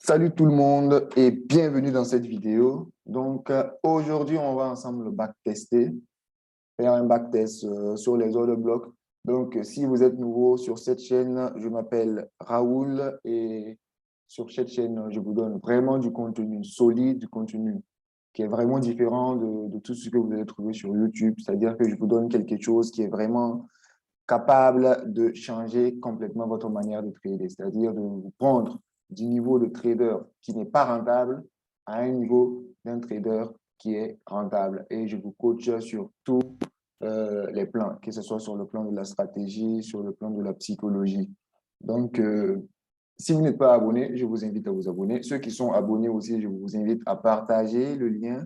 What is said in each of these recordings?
Salut tout le monde et bienvenue dans cette vidéo. Aujourd'hui, on va ensemble backtester, faire un backtest sur les order blocks. Si vous êtes nouveau sur cette chaîne, je m'appelle Raoul et sur cette chaîne, je vous donne vraiment du contenu solide, du contenu qui est vraiment différent de tout ce que vous allez trouver sur YouTube. C'est-à-dire que je vous donne quelque chose qui est vraiment capable de changer complètement votre manière de trader, c'est-à-dire de vous prendre du niveau de trader qui n'est pas rentable à un niveau d'un trader qui est rentable. Et je vous coach sur tous les plans, que ce soit sur le plan de la stratégie, sur le plan de la psychologie. Donc, si vous n'êtes pas abonné, je vous invite à vous abonner. Ceux qui sont abonnés aussi, je vous invite à partager le lien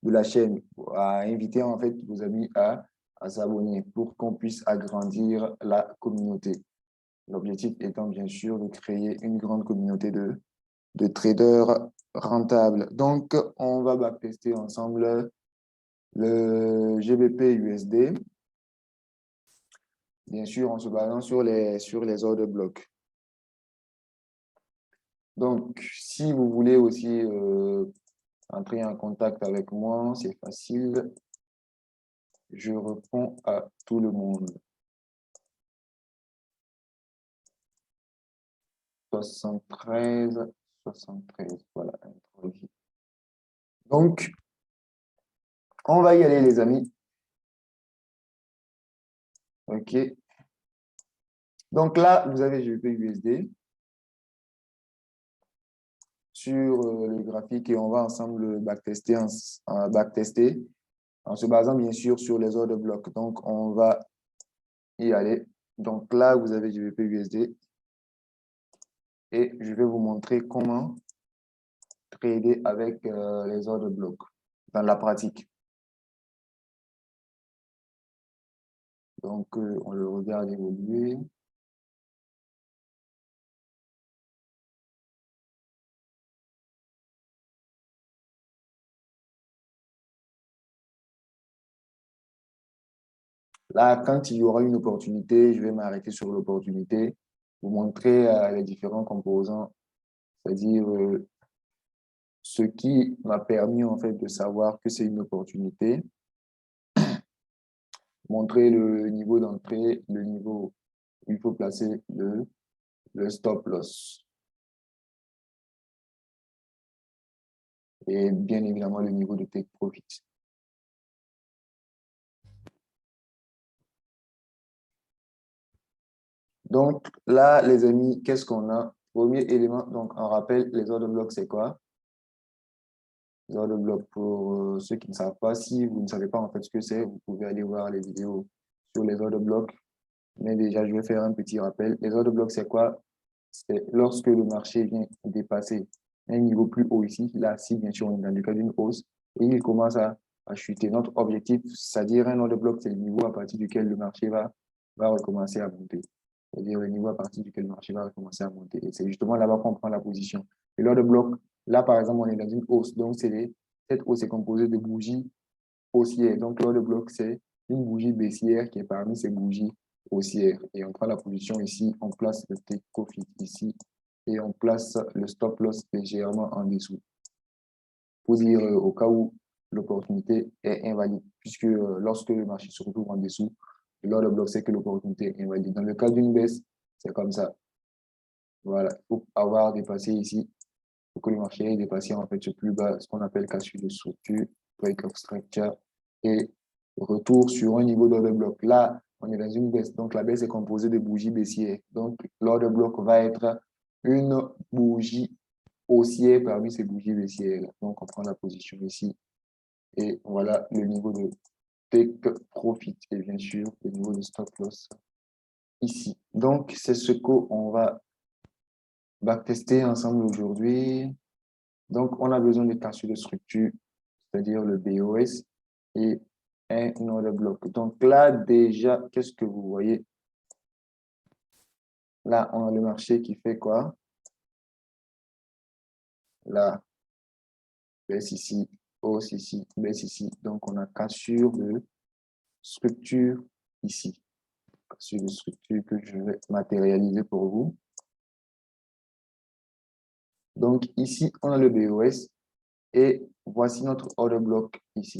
de la chaîne, à inviter en fait vos amis à s'abonner pour qu'on puisse agrandir la communauté. L'objectif étant bien sûr de créer une grande communauté de traders rentables. Donc, on va backtester ensemble le GBP USD, bien sûr en se basant sur les order blocks. Donc, si vous voulez aussi entrer en contact avec moi, c'est facile. Je réponds à tout le monde. 73, 73, voilà. Donc, on va y aller, les amis. OK. Donc là, vous avez GBP USD sur le graphique et on va ensemble backtester en se basant bien sûr sur les ordres de blocs. Donc, on va y aller. Donc là, vous avez GBP USD et je vais vous montrer comment trader avec les ordres de blocs dans la pratique. Donc, on le regarde évoluer. Là, quand il y aura une opportunité, je vais m'arrêter sur l'opportunité, vous montrer les différents composants, c'est-à-dire ce qui m'a permis en fait de savoir que c'est une opportunité, montrer le niveau d'entrée, le niveau où il faut placer le stop loss et bien évidemment le niveau de take profit. Donc là, les amis, qu'est-ce qu'on a? Premier élément, donc on rappelle, les ordres de bloc, c'est quoi? Les ordres de bloc, pour ceux qui ne savent pas, si vous ne savez pas en fait ce que c'est, vous pouvez aller voir les vidéos sur les ordres de bloc. Mais déjà, je vais faire un petit rappel. Les ordres de bloc, c'est quoi? C'est lorsque le marché vient dépasser un niveau plus haut ici, là, si bien sûr on est dans le cas d'une hausse, et il commence à chuter. Notre objectif, c'est-à-dire un ordre de bloc, c'est le niveau à partir duquel le marché va recommencer à monter. C'est-à-dire le niveau à partir duquel le marché va recommencer à monter. Et c'est justement là-bas qu'on prend la position. Et l'ordre de bloc, là, par exemple, on est dans une hausse. Donc, cette hausse est composée de bougies haussières. Donc, l'ordre de bloc, c'est une bougie baissière qui est parmi ces bougies haussières. Et on prend la position ici, on place le take profit ici et on place le stop loss légèrement en dessous. Pour dire au cas où l'opportunité est invalide, puisque lorsque le marché se retrouve en dessous, l'ordre de bloc, c'est que l'opportunité est invalide. Dans le cas d'une baisse, c'est comme ça. Voilà, il faut avoir dépassé ici, pour que le marché ait dépassé en fait ce plus bas, ce qu'on appelle cassure de structure, break of structure, et retour sur un niveau d'ordre bloc. Là, on est dans une baisse. Donc, la baisse est composée de bougies baissières. Donc, l'ordre bloc va être une bougie haussière parmi ces bougies baissières. Donc, on prend la position ici. Et voilà le niveau de take profit et bien sûr le niveau de stop loss ici. Donc, c'est ce qu'on va backtester ensemble aujourd'hui. Donc, on a besoin de cassure de structure, c'est-à-dire le BOS et un ordre bloc. Donc là, déjà, qu'est-ce que vous voyez? Là, on a le marché qui fait quoi? Là, baisse ici, hausse ici, baisse ici. Donc, on a cassure de structure ici. Cassure de structure que je vais matérialiser pour vous. Donc ici, on a le BOS et voici notre order block ici.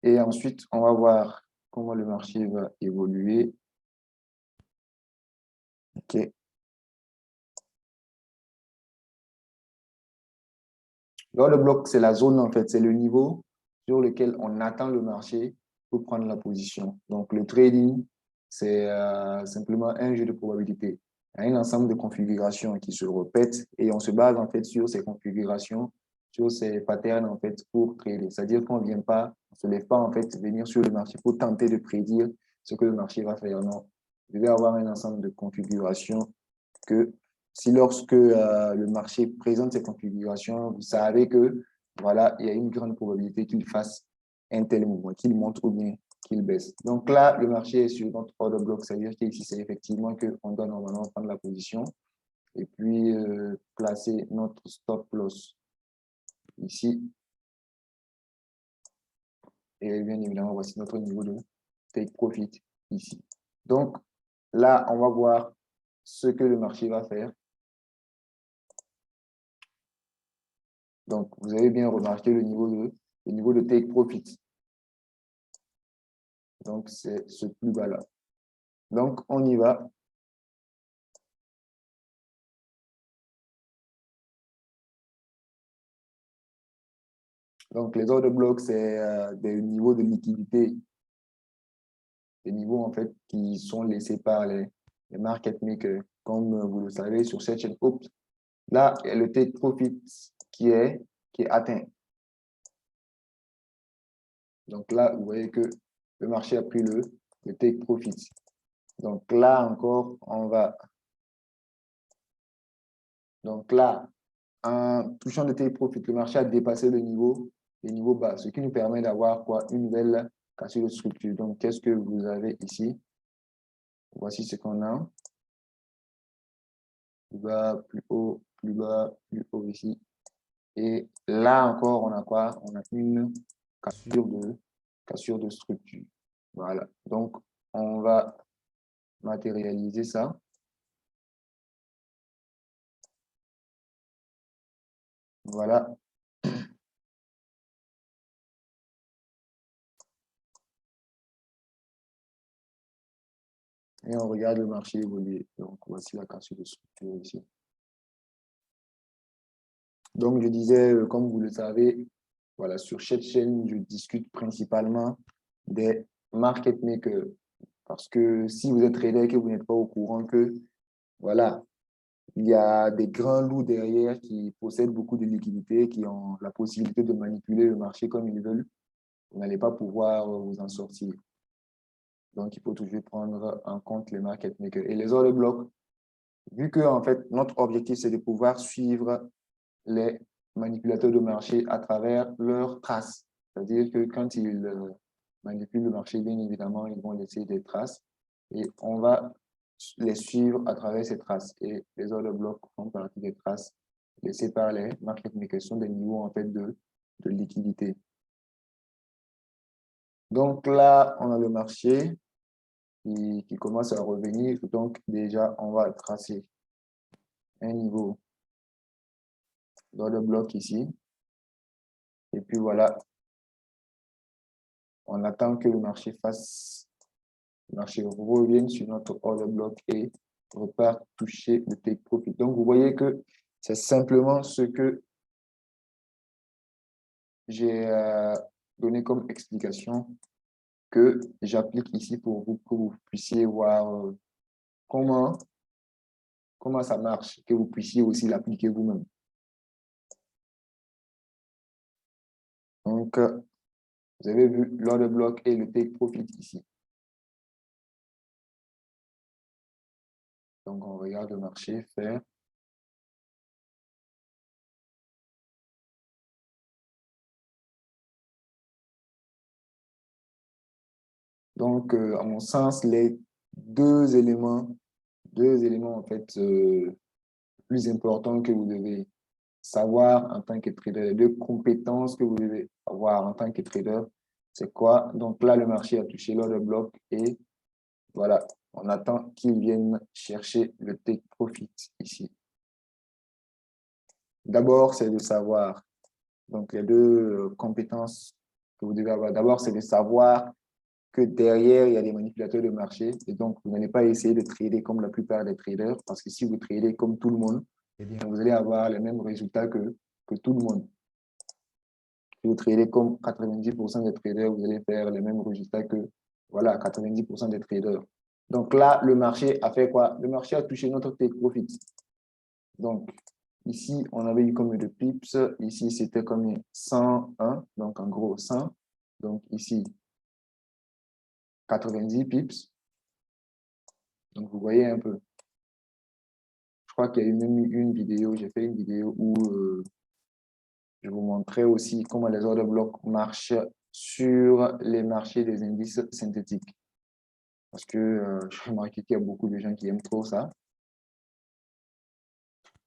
Et ensuite, on va voir comment le marché va évoluer. OK. L'order block, c'est la zone, en fait, c'est le niveau sur lequel on attend le marché pour prendre la position. Donc, le trading, c'est simplement un jeu de probabilité. Il y a un ensemble de configurations qui se répètent et on se base, en fait, sur ces configurations, sur ces patterns, en fait, pour trader. C'est-à-dire qu'on ne vient pas, on ne se lève pas, en fait, venir sur le marché pour tenter de prédire ce que le marché va faire. Non. Vous devez avoir un ensemble de configurations que si lorsque le marché présente ces configurations, vous savez que voilà, il y a une grande probabilité qu'il fasse un tel mouvement, qu'il monte ou bien qu'il baisse. Donc là, le marché est sur notre order block, c'est-à-dire qu'ici, c'est effectivement qu'on doit normalement prendre la position et puis placer notre stop loss ici. Et bien évidemment, voici notre niveau de take profit ici. Donc là, on va voir ce que le marché va faire. Donc, vous avez bien remarqué le niveau de take profit. Donc, c'est ce plus bas-là. Donc, on y va. Donc, les ordres de blocs, c'est des niveaux de liquidité. Des niveaux, en fait, qui sont laissés par les market makers. Comme vous le savez, sur cette chaîne, là, il y a le take profit qui est atteint. Donc là, vous voyez que le marché a pris le take profit. Donc là encore, on va. Donc là, en touchant le take profit, le marché a dépassé le niveau bas, ce qui nous permet d'avoir quoi? Une nouvelle cassure de structure. Donc, qu'est-ce que vous avez ici? Voici ce qu'on a. Plus bas, plus haut, plus bas, plus haut ici. Et là encore, on a quoi? On a une cassure de structure. Voilà. Donc, on va matérialiser ça. Voilà. Et on regarde le marché évoluer. Donc, voici la cassure de structure ici. Donc, je disais, comme vous le savez, voilà, sur cette chaîne, je discute principalement des market makers. Parce que si vous êtes trader et que vous n'êtes pas au courant que, voilà, il y a des grands loups derrière qui possèdent beaucoup de liquidités, qui ont la possibilité de manipuler le marché comme ils veulent, vous n'allez pas pouvoir vous en sortir. Donc, il faut toujours prendre en compte les market makers. Et les ordres blocs, vu que, en fait, notre objectif, c'est de pouvoir suivre les manipulateurs de marché à travers leurs traces. C'est-à-dire que quand ils manipulent le marché, bien évidemment, ils vont laisser des traces et on va les suivre à travers ces traces. Et les ordres blocs font partie des traces laissées par les market makers, sont des niveaux en fait de liquidité. Donc là, on a le marché qui commence à revenir. Donc déjà, on va tracer un niveau d'ordre bloc ici. Et puis voilà, on attend que le marché revienne sur notre order block et repart toucher le take profit. Donc, vous voyez que c'est simplement ce que j'ai donné comme explication que j'applique ici pour vous, que vous puissiez voir comment ça marche, que vous puissiez aussi l'appliquer vous-même. Donc, vous avez vu l'order block et le take profit ici. Donc, on regarde le marché faire. Donc, à mon sens, les deux éléments en fait plus importants que vous devez savoir en tant que trader, les deux compétences que vous devez avoir en tant que trader, c'est quoi? Donc là, le marché a touché l'order block et voilà, On attend qu'ils viennent chercher le take profit ici. D'abord, c'est de savoir. Donc, les deux compétences que vous devez avoir. D'abord, c'est de savoir que derrière, il y a des manipulateurs de marché. Et donc, vous n'allez pas essayer de trader comme la plupart des traders, parce que si vous tradez comme tout le monde, eh bien, vous allez avoir les mêmes résultats que tout le monde. Si vous tradez comme 90% des traders, vous allez faire les mêmes résultats que voilà, 90% des traders. Donc là, le marché a fait quoi? Le marché a touché notre take profit. Donc, ici, on avait eu combien de pips? Ici, c'était combien? 101, donc en gros 100. Donc ici, 90 pips. Donc, vous voyez un peu. Je crois qu'il y a eu même une vidéo, j'ai fait une vidéo où je vous montrais aussi comment les ordres blocs marchent sur les marchés des indices synthétiques. Parce que j'ai remarqué qu'il y a beaucoup de gens qui aiment trop ça.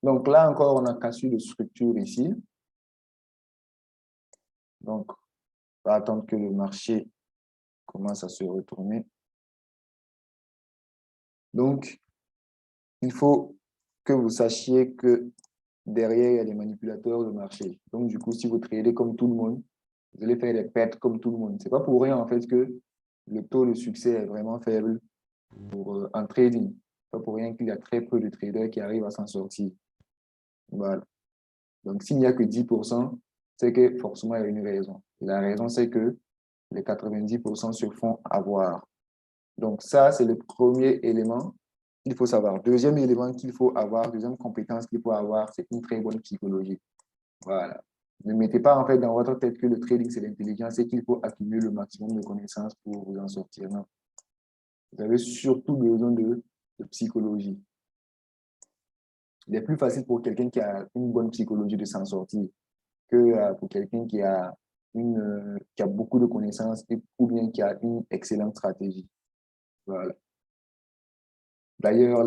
Donc là encore, on a cassé de structure ici. Donc, on va attendre que le marché commence à se retourner. Donc, il faut que vous sachiez que derrière, il y a des manipulateurs de marché. Donc, du coup, si vous tradez comme tout le monde, vous allez faire des pertes comme tout le monde. Ce n'est pas pour rien, en fait, que le taux de succès est vraiment faible en trading. Ce n'est pas pour rien qu'il y a très peu de traders qui arrivent à s'en sortir. Voilà. Donc, s'il n'y a que 10%, c'est que forcément, il y a une raison. Et la raison, c'est que les 90% se font avoir. Donc, ça, c'est le premier élément qu'il faut savoir. Deuxième élément qu'il faut avoir, deuxième compétence qu'il faut avoir, c'est une très bonne psychologie. Voilà. Ne mettez pas en fait dans votre tête que le trading, c'est l'intelligence et qu'il faut accumuler le maximum de connaissances pour vous en sortir. Non. Vous avez surtout besoin de psychologie. Il est plus facile pour quelqu'un qui a une bonne psychologie de s'en sortir que pour quelqu'un qui a beaucoup de connaissances ou bien qui a une excellente stratégie. Voilà. D'ailleurs,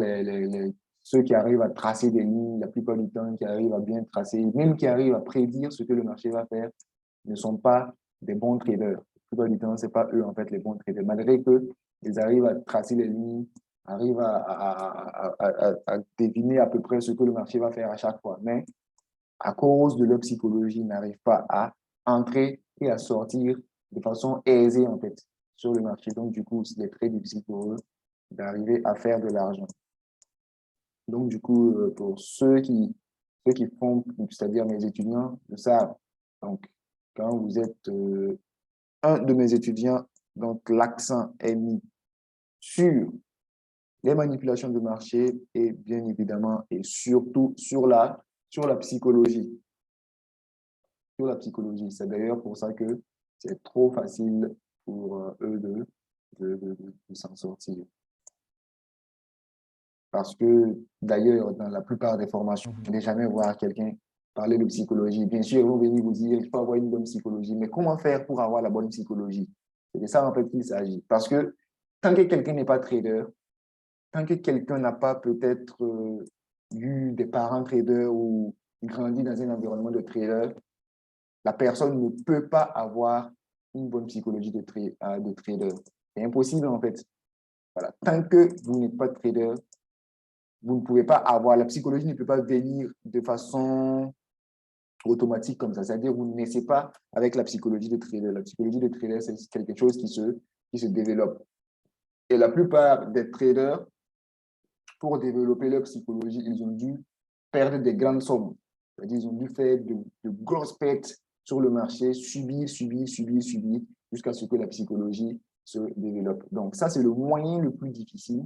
ceux qui arrivent à tracer des lignes, la plupart du temps, qui arrivent à bien tracer, même qui arrivent à prédire ce que le marché va faire, ne sont pas des bons traders. La plupart du temps, ce n'est pas eux, en fait, les bons traders. Malgré qu'ils arrivent à tracer les lignes, arrivent à deviner à peu près ce que le marché va faire à chaque fois. Mais à cause de leur psychologie, ils n'arrivent pas à entrer et à sortir de façon aisée, en fait, sur le marché. Donc, du coup, c'est très difficile pour eux d'arriver à faire de l'argent. Donc, du coup, pour ceux qui font, c'est-à-dire mes étudiants, le savent. Donc, quand vous êtes un de mes étudiants, donc l'accent est mis sur les manipulations de marché et bien évidemment, et surtout sur la psychologie. Sur la psychologie. C'est d'ailleurs pour ça que c'est trop facile pour eux de s'en sortir. Parce que d'ailleurs, dans la plupart des formations, je n'ai jamais voir quelqu'un parler de psychologie. Bien sûr, ils vont venir vous dire qu'il faut avoir une bonne psychologie, mais comment faire pour avoir la bonne psychologie? C'est de ça en fait qu'il s'agit. Parce que tant que quelqu'un n'est pas trader, tant que quelqu'un n'a pas peut-être eu des parents traders ou grandi dans un environnement de trader, la personne ne peut pas avoir une bonne psychologie de trader. C'est impossible en fait. Voilà. Tant que vous n'êtes pas trader, vous ne pouvez pas avoir, la psychologie ne peut pas venir de façon automatique comme ça. C'est-à-dire, vous ne naissez pas avec la psychologie de trader. La psychologie de trader, c'est quelque chose qui se développe. Et la plupart des traders, pour développer leur psychologie, ils ont dû perdre des grandes sommes. C'est-à-dire, ils ont dû faire de grosses pertes sur le marché, subir, jusqu'à ce que la psychologie se développe. Donc, ça, c'est le moyen le plus difficile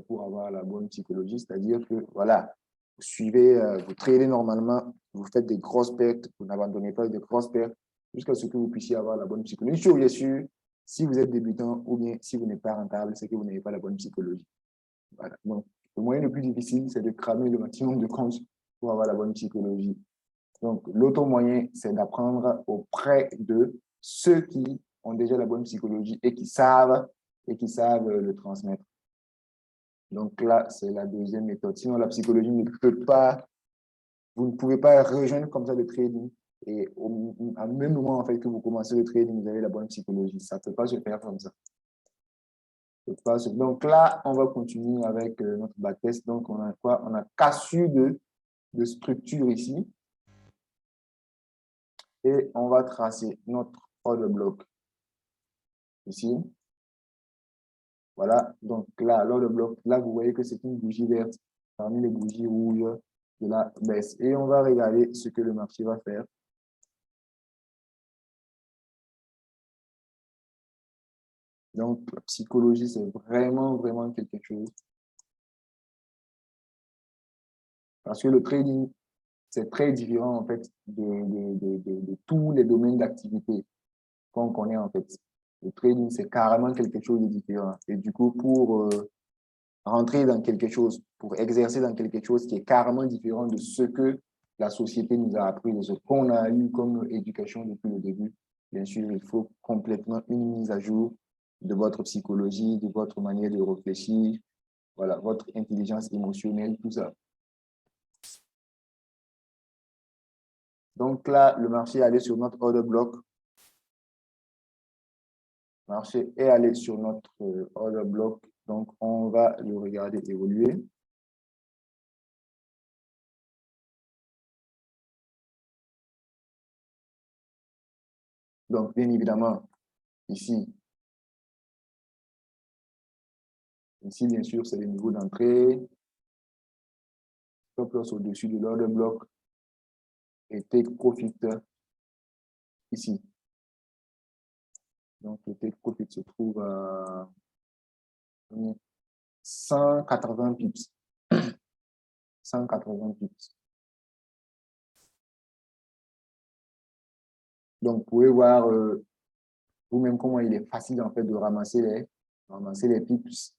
pour avoir la bonne psychologie, c'est-à-dire que, voilà, vous suivez, vous tradez normalement, vous faites des grosses pertes, vous n'abandonnez pas de grosses pertes, jusqu'à ce que vous puissiez avoir la bonne psychologie. Bien sûr, si vous êtes débutant ou bien si vous n'êtes pas rentable, c'est que vous n'avez pas la bonne psychologie. Voilà. Donc, le moyen le plus difficile, c'est de cramer le maximum de comptes pour avoir la bonne psychologie. Donc, l'autre moyen, c'est d'apprendre auprès de ceux qui ont déjà la bonne psychologie et qui savent le transmettre. Donc là, c'est la deuxième méthode. Sinon, la psychologie ne peut pas, vous ne pouvez pas rejoindre comme ça le trading. Et à même moment en fait, que vous commencez le trading, vous avez la bonne psychologie. Ça ne peut pas se faire comme ça. Donc là, on va continuer avec notre backtest. Donc, on a quoi? On a cassure de structure ici. Et on va tracer notre order block ici. Voilà. Donc là, l'order block, là, vous voyez que c'est une bougie verte parmi les bougies rouges de la baisse. Et on va regarder ce que le marché va faire. Donc, la psychologie, c'est vraiment, vraiment quelque chose. Parce que le trading, c'est très différent, en fait, de tous les domaines d'activité qu'on connaît, en fait. Le trading, c'est carrément quelque chose de différent. Et du coup, pour rentrer dans quelque chose, pour exercer dans quelque chose qui est carrément différent de ce que la société nous a appris, de ce qu'on a eu comme éducation depuis le début, bien sûr, il faut complètement une mise à jour de votre psychologie, de votre manière de réfléchir, voilà, votre intelligence émotionnelle, tout ça. Donc là, le marché est allé sur notre order block. Le marché est allé sur notre order block. Donc, on va le regarder évoluer. Donc, bien évidemment, ici, bien sûr, c'est le niveau d'entrée. Stop loss au-dessus de l'order block et take profit ici. Donc, le take profit se trouve à 180 pips. 180 pips. Donc, vous pouvez voir vous-même comment il est facile en fait de ramasser les pips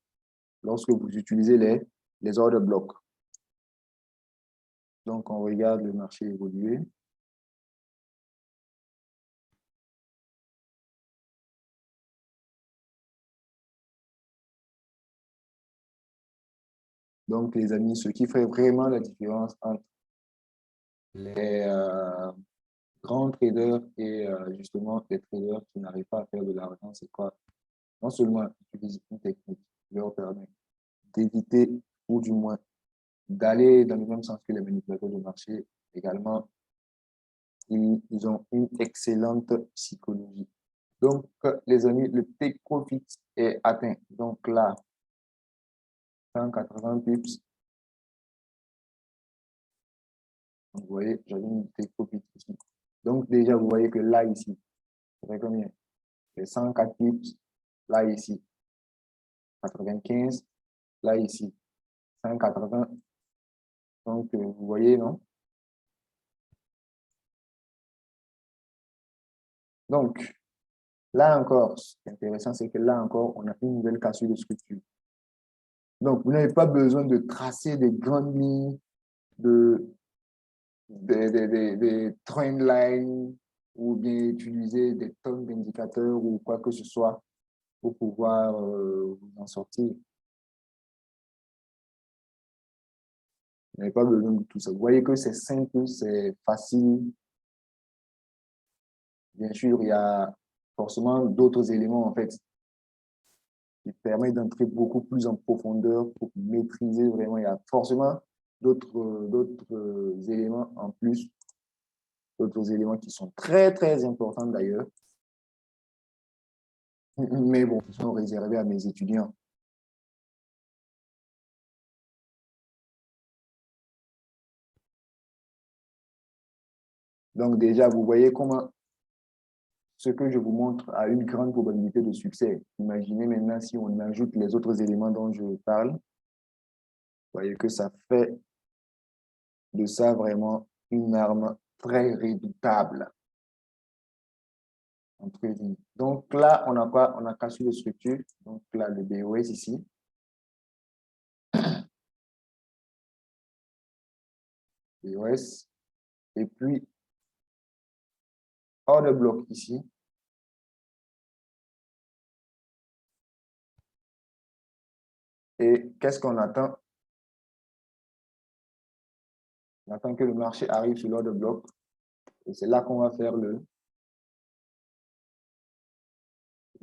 lorsque vous utilisez les order blocks. Donc, on regarde le marché évoluer. Donc, les amis, ce qui ferait vraiment la différence entre les grands traders et justement les traders qui n'arrivent pas à faire de l'argent, c'est quoi? Non seulement utiliser une technique qui leur permet d'éviter ou du moins d'aller dans le même sens que les manipulateurs de marché, également, ils ont une excellente psychologie. Donc, les amis, le take profit est atteint. Donc là, 180 pips. Vous voyez, j'avais une take profit ici. Donc, déjà, vous voyez que là, ici, ça fait combien? C'est 104 pips. Là, ici, 95. Là, ici, 180. Donc, vous voyez, non? Donc, là encore, ce qui est intéressant, c'est que là encore, on a une nouvelle cassure de structure. Donc, vous n'avez pas besoin de tracer des grandes lignes, des trend lines ou bien utiliser des tonnes d'indicateurs ou quoi que ce soit pour pouvoir vous en sortir. Vous n'avez pas besoin de tout ça. Vous voyez que c'est simple, c'est facile. Bien sûr, il y a forcément d'autres éléments en fait qui permettent d'entrer beaucoup plus en profondeur pour maîtriser vraiment. Il y a forcément d'autres éléments en plus, d'autres éléments qui sont très, très importants d'ailleurs. Mais bon, ils sont réservés à mes étudiants. Donc déjà, vous voyez comment ce que je vous montre a une grande probabilité de succès. Imaginez maintenant si on ajoute les autres éléments dont je parle. Vous voyez que ça fait de ça vraiment une arme très redoutable en trading. Donc là, on a quoi? On a cassé de structure. Donc là, le BOS ici. BOS. Et puis, hors de bloc ici. Et qu'est-ce qu'on attend? On attend que le marché arrive sur l'ordre de bloc. Et c'est là qu'on va faire le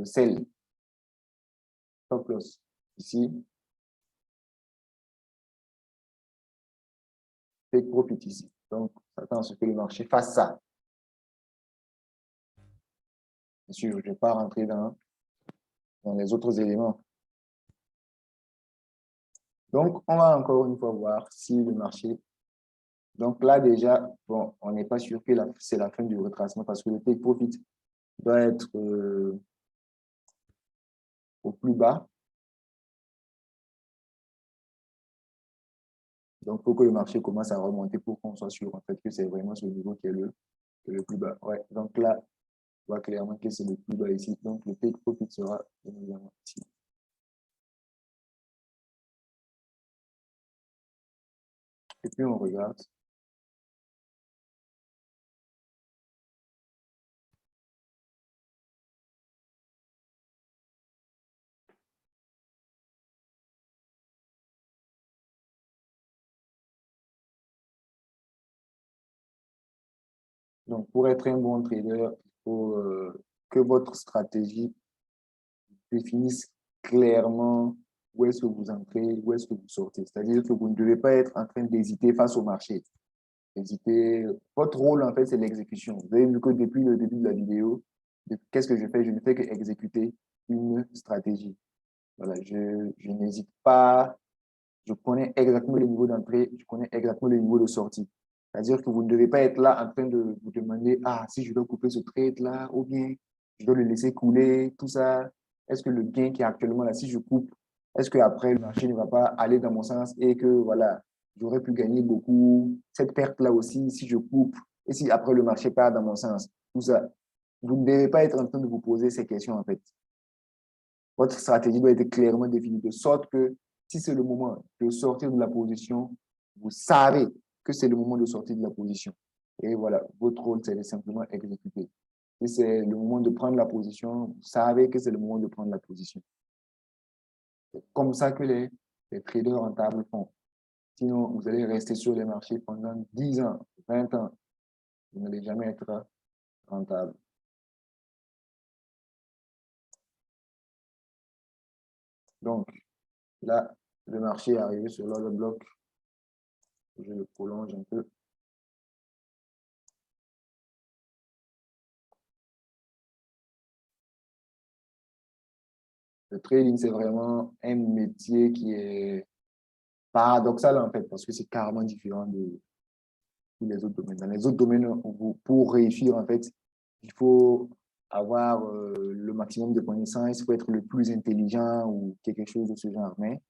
sell. stop loss ici, take profit ici. Donc, j'attends à ce que le marché fasse ça. Bien sûr, je ne vais pas rentrer dans les autres éléments. Donc, on va encore une fois voir si le marché... Donc là, déjà, bon, on n'est pas sûr que c'est la fin du retracement parce que le take profit doit être au plus bas. Donc, il faut que le marché commence à remonter pour qu'on soit sûr en fait que c'est vraiment ce niveau qui est le plus bas. Ouais. Donc là, on voit clairement que c'est le plus bas ici. Donc, le take profit sera évidemment ici. Et puis, on regarde. Donc, pour être un bon trader, il faut que votre stratégie définisse clairement où est-ce que vous entrez, où est-ce que vous sortez. C'est-à-dire que vous ne devez pas être en train d'hésiter face au marché. Hésiter. Votre rôle, en fait, c'est l'exécution. Vous avez vu que depuis le début de la vidéo, qu'est-ce que je fais? Je ne fais qu'exécuter une stratégie. Voilà, je n'hésite pas. Je connais exactement le niveau d'entrée, je connais exactement le niveau de sortie. C'est-à-dire que vous ne devez pas être là en train de vous demander, ah, si je dois couper ce trade-là, ou bien je dois le laisser couler, tout ça. Est-ce que le gain qui est actuellement là, si je coupe, est-ce qu'après le marché ne va pas aller dans mon sens et que voilà, j'aurais pu gagner beaucoup. Cette perte-là aussi, si je coupe, et si après le marché part dans mon sens, tout ça. Vous ne devez pas être en train de vous poser ces questions en fait. Votre stratégie doit être clairement définie de sorte que si c'est le moment de sortir de la position, vous savez que c'est le moment de sortir de la position. Et voilà, votre rôle, c'est de simplement exécuter. Si c'est le moment de prendre la position, vous savez que c'est le moment de prendre la position. C'est comme ça que les traders rentables font. Sinon, vous allez rester sur les marchés pendant 10 ans, 20 ans. Vous n'allez jamais être rentable. Donc, là, le marché est arrivé sur l'ordre bloc. Je le prolonge un peu. Le trading, c'est vraiment un métier qui est paradoxal, en fait, parce que c'est carrément différent de tous les autres domaines. Dans les autres domaines, pour réussir, en fait, il faut avoir le maximum de connaissances, il faut être le plus intelligent ou quelque chose de ce genre. Mais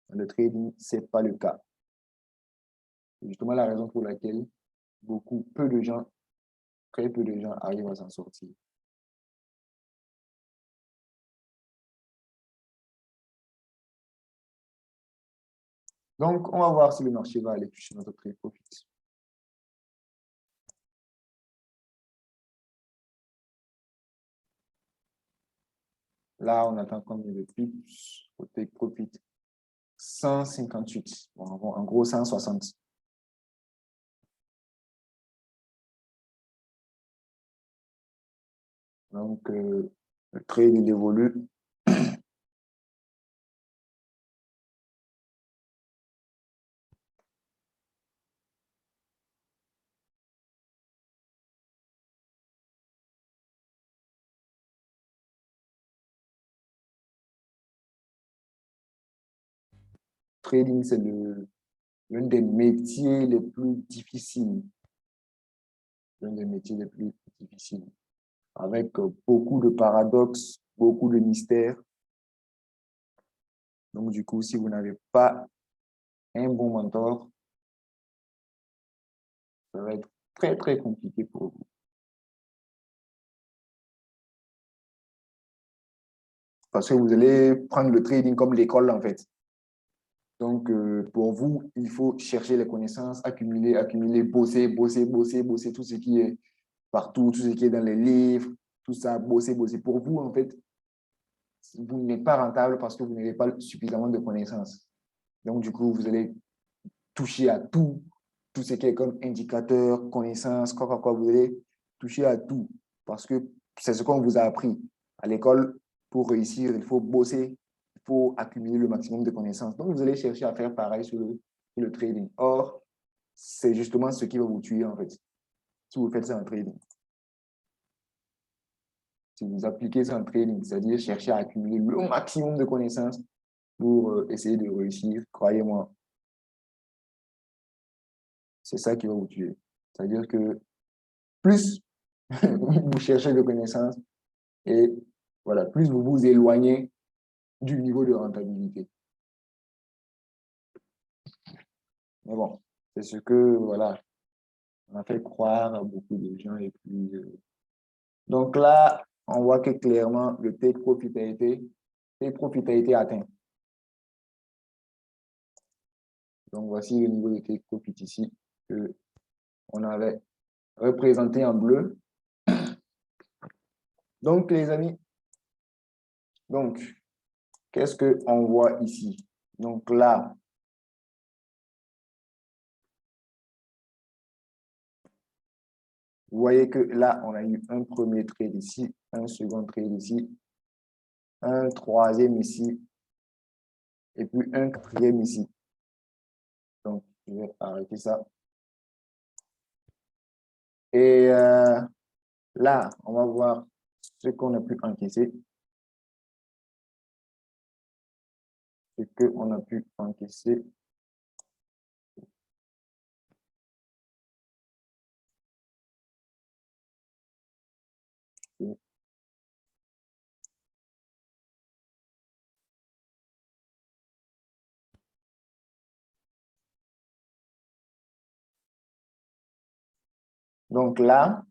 dans le trading, ce n'est pas le cas. C'est justement la raison pour laquelle peu de gens, très peu de gens arrivent à s'en sortir. Donc, on va voir si le marché va aller toucher notre trade profit. Là, on attend combien de pips au take profit? 158. Bon, en gros, 160. Donc, le trade, il évolue. Trading, c'est l'un des métiers les plus difficiles. L'un des métiers les plus difficiles. Avec beaucoup de paradoxes, beaucoup de mystères. Donc, du coup, si vous n'avez pas un bon mentor, ça va être très, très compliqué pour vous. Parce que vous allez prendre le trading comme l'école, en fait. Donc, pour vous, il faut chercher les connaissances, accumuler, accumuler, bosser, bosser, bosser, bosser tout ce qui est partout, tout ce qui est dans les livres, tout ça, bosser, bosser. Pour vous, en fait, vous n'êtes pas rentable parce que vous n'avez pas suffisamment de connaissances. Donc, du coup, vous allez toucher à tout ce qui est comme indicateur, connaissances, quoi, vous allez toucher à tout parce que c'est ce qu'on vous a appris. À l'école, pour réussir, il faut bosser, il faut accumuler le maximum de connaissances. Donc, vous allez chercher à faire pareil sur le trading. Or, c'est justement ce qui va vous tuer, en fait, si vous faites ça en trading. Si vous appliquez ça en trading, c'est-à-dire chercher à accumuler le maximum de connaissances pour essayer de réussir, croyez-moi, c'est ça qui va vous tuer. C'est-à-dire que plus vous cherchez de connaissances et voilà, plus vous vous éloignez du niveau de rentabilité. Mais bon, c'est ce que, voilà, on a fait croire à beaucoup de gens. Et puis, donc là, on voit que clairement, le take profit a été atteint. Donc, voici le niveau de take profit ici que on avait représenté en bleu. Donc, les amis, donc, qu'est-ce qu'on voit ici? Donc là, vous voyez que là, on a eu un premier trade ici, un second trade ici, un troisième ici, et puis un quatrième ici. Donc, je vais arrêter ça. Et là, on va voir ce qu'on a pu encaisser. Ce qu'on a pu encaisser. Donc là,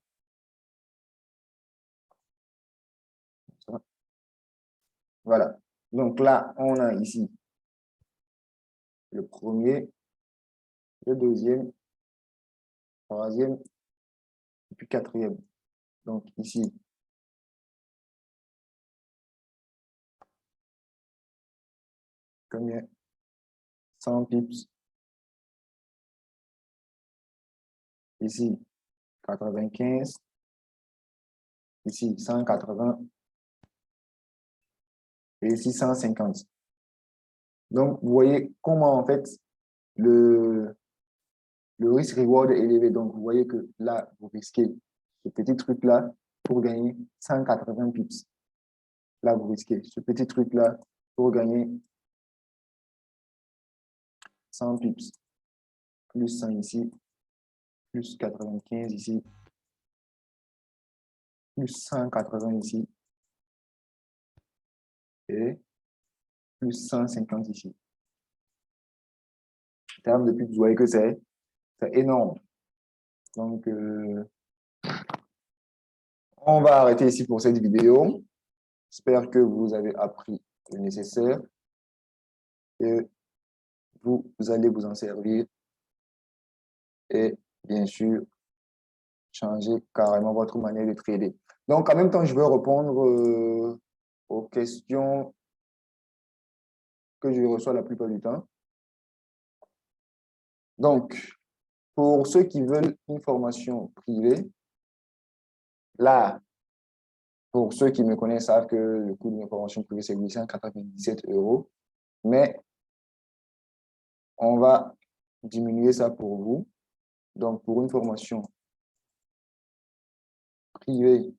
voilà. Donc là, on a ici le premier, le deuxième, troisième, et puis quatrième. Donc ici, combien? 100 pips. Ici, 95. Ici, 180. Et ici, 150. Donc, vous voyez comment, en fait, le risque-reward est élevé. Donc, vous voyez que là, vous risquez ce petit truc-là pour gagner 180 pips. Là, vous risquez ce petit truc-là pour gagner 100 pips. Plus 100 ici, plus 95 ici, plus 180 ici, et plus 150 ici. En termes de pips, vous voyez que c'est énorme. Donc, on va arrêter ici pour cette vidéo. J'espère que vous avez appris le nécessaire et vous allez vous en servir et bien sûr changer carrément votre manière de trader. Donc, en même temps, je vais répondre aux questions que je reçois la plupart du temps. Donc, pour ceux qui veulent une formation privée, là, pour ceux qui me connaissent, savent que le coût d'une formation privée, c'est 897 €. Mais on va diminuer ça pour vous. Donc, pour une formation privée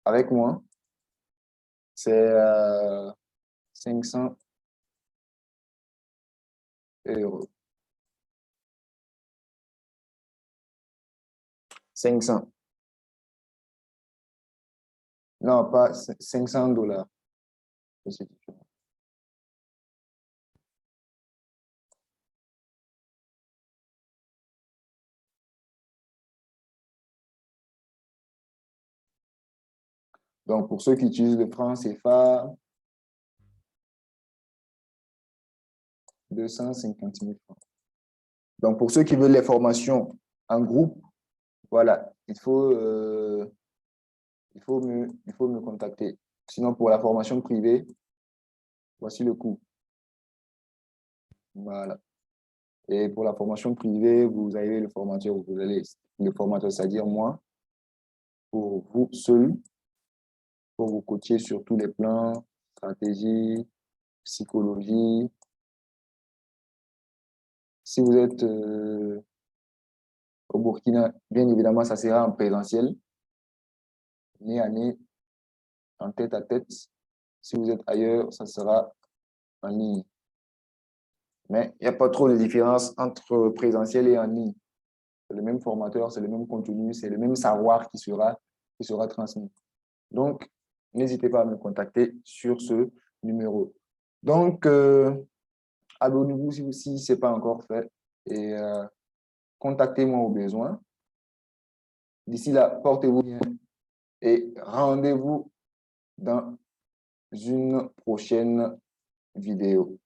avec moi, c'est 500 €. 500. Non, pas 500 $. Donc, pour ceux qui utilisent le franc CFA, 250 000 francs. Donc, pour ceux qui veulent les formations en groupe, voilà, il faut me contacter. Sinon, pour la formation privée, voici le coût. Voilà. Et pour la formation privée, vous avez le formateur, c'est-à-dire moi, pour vous seul, pour vous coacher sur tous les plans, stratégie, psychologie. Si vous êtes au Burkina, bien évidemment, ça sera en présentiel, nez à nez, en tête à tête. Si vous êtes ailleurs, ça sera en ligne. Mais il n'y a pas trop de différence entre présentiel et en ligne. C'est le même formateur, c'est le même contenu, c'est le même savoir qui sera transmis. Donc, n'hésitez pas à me contacter sur ce numéro. Donc, abonnez-vous si ce n'est pas encore fait et contactez-moi au besoin. D'ici là, portez-vous bien et rendez-vous dans une prochaine vidéo.